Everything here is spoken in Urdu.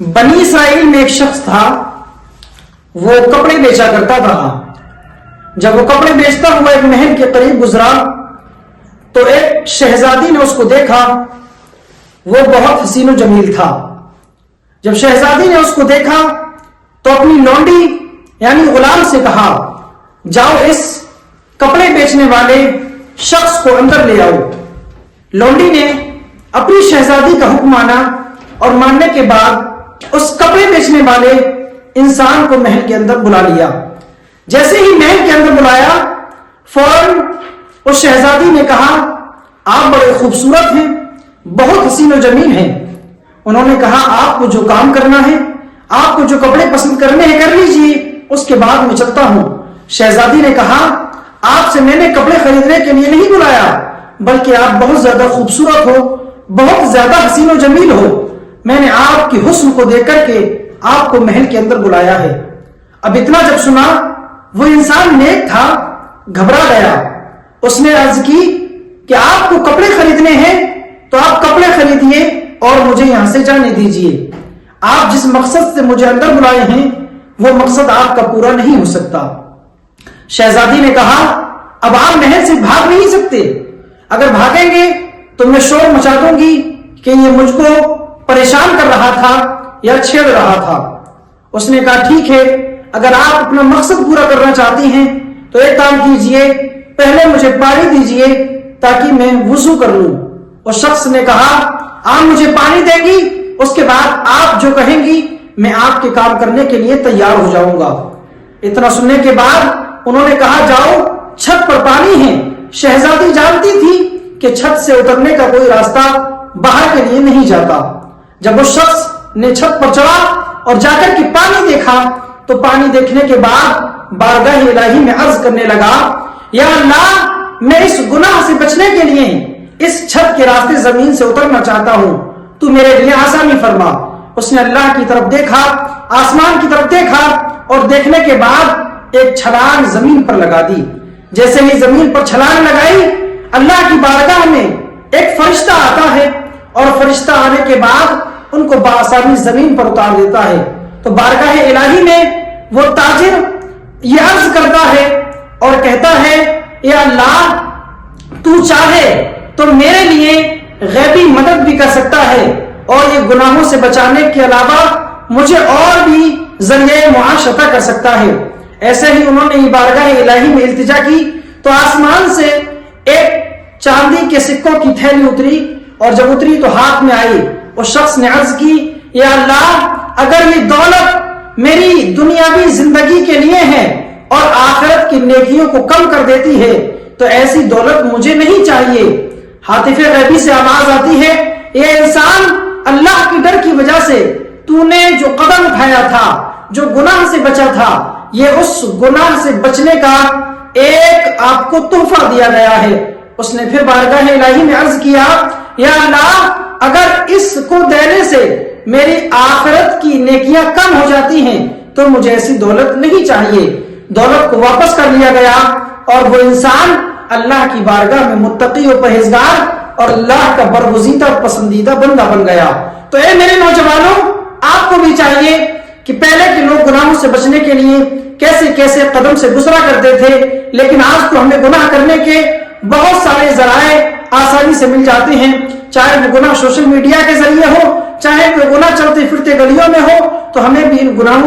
بنی اسرائیل میں ایک شخص تھا، وہ کپڑے بیچا کرتا تھا۔ جب وہ کپڑے بیچتا ہوا ایک محل کے قریب گزرا تو ایک شہزادی نے اس کو دیکھا۔ وہ بہت حسین و جمیل تھا۔ جب شہزادی نے اس کو دیکھا تو اپنی لونڈی یعنی غلام سے کہا، جاؤ اس کپڑے بیچنے والے شخص کو اندر لے آؤ۔ لونڈی نے اپنی شہزادی کا حکم مانا اور ماننے کے بعد اس کپڑے بیچنے والے انسان کو محل کے اندر بلا لیا۔ جیسے ہی محل کے اندر بلایا، فوراً اس شہزادی نے کہا، آپ بڑے خوبصورت ہیں، بہت حسین و جمیل ہیں۔ انہوں نے کہا، آپ کو جو کام کرنا ہے، آپ کو جو کپڑے پسند کرنے ہیں کر لیجئے، اس کے بعد میں چلتا ہوں۔ شہزادی نے کہا، آپ سے میں نے کپڑے خریدنے کے لیے نہیں بلایا، بلکہ آپ بہت زیادہ خوبصورت ہو، بہت زیادہ حسین و جمیل ہو۔ میں نے آپ کی حسن کو دیکھ کر کے آپ کو محل کے اندر بلایا ہے۔ اب اتنا جب سنا، وہ انسان نیک تھا، گھبرا گیا۔ اس نے عرض کی کہ آپ کو کپڑے خریدنے ہیں تو آپ کپڑے خریدیے اور مجھے یہاں سے جانے دیجئے۔ آپ جس مقصد سے مجھے اندر بلائے ہیں وہ مقصد آپ کا پورا نہیں ہو سکتا۔ شہزادی نے کہا، اب آپ محل سے بھاگ نہیں سکتے، اگر بھاگیں گے تو میں شور مچا دوں گی کہ یہ مجھ کو پریشان کر رہا تھا یا چھیڑ رہا تھا۔ اس نے کہا، ٹھیک ہے، اگر آپ اپنا مقصد پورا کرنا چاہتی ہیں تو ایک کام کیجئے، پہلے مجھے پانی دیجئے تاکہ میں وضو کر لوں۔ اس شخص نے کہا، آپ مجھے پانی دیں گی، اس کے بعد آپ جو کہیں گی میں آپ کے کام کرنے کے لیے تیار ہو جاؤں گا۔ اتنا سننے کے بعد انہوں نے کہا، جاؤ، چھت پر پانی ہے۔ شہزادی جانتی تھی کہ چھت سے اترنے کا کوئی راستہ باہر کے لیے نہیں جاتا۔ جب اس شخص نے چھت پر چڑھا اور جا کر کے پانی دیکھا تو پانی دیکھنے کے بعد بارگاہ الہی میں عرض کرنے لگا، یا اللہ، میں اس گناہ سے بچنے کے لیے اس چھت کے راستے زمین سے اترنا چاہتا ہوں، تو میرے لیے آسانی فرما۔ اس نے اللہ کی طرف دیکھا، آسمان کی طرف دیکھا اور دیکھنے کے بعد ایک چھلانگ زمین پر لگا دی۔ جیسے ہی زمین پر چھلانگ لگائی، اللہ کی بارگاہ میں ایک فرشتہ آتا ہے اور فرشتہ آنے کے بعد ان کو بآسانی زمین پر اتار دیتا ہے۔ تو بارگاہ الہی میں وہ تاجر یہ عرض کرتا ہے اور کہتا ہے، یا اللہ، تو چاہے تو میرے لیے غیبی مدد بھی کر سکتا ہے اور یہ گناہوں سے بچانے کے علاوہ مجھے اور بھی ذریعہ معاش عطا کر سکتا ہے۔ ایسے ہی انہوں نے بارگاہ الہی میں التجا کی تو آسمان سے ایک چاندی کے سکوں کی تھیلی اتری، اور جب اتری تو ہاتھ میں آئی۔ اس شخص نے عرض کی، یا اللہ، اگر یہ دولت میری دنیاوی زندگی کے لیے ہے اور آخرت کی نیکیوں کو کم کر دیتی ہے تو ایسی دولت مجھے نہیں چاہیے۔ ہاتف غیبی سے آواز آتی ہے، یہ انسان، اللہ کے ڈر کی وجہ سے تو نے جو قدم اٹھایا تھا، جو گناہ سے بچا تھا، یہ اس گناہ سے بچنے کا ایک آپ کو تحفہ دیا گیا ہے۔ اس نے پھر بارگاہ الہی میں عرض کیا، یا اللہ، اگر اس کو دینے سے میری آخرت کی نیکیاں کم ہو جاتی ہیں تو مجھے ایسی دولت نہیں چاہیے۔ دولت کو واپس کر لیا گیا اور وہ انسان اللہ کی بارگاہ میں متقی و پرہیزگار اور اللہ کا برگزیدہ اور پسندیدہ بندہ بن گیا۔ تو اے میرے نوجوانوں، آپ کو بھی چاہیے کہ پہلے کے لوگ گناہوں سے بچنے کے لیے کیسے کیسے قدم سے گزرا کرتے تھے، لیکن آج تو ہمیں گناہ کرنے کے بہت سارے ذرائع آسانی سے مل جاتے ہیں، چاہے وہ گناہ سوشل میڈیا کے ذریعے ہو، چاہے وہ گناہ چلتے پھرتے گلیوں میں ہو، تو ہمیں بھی ان گناہوں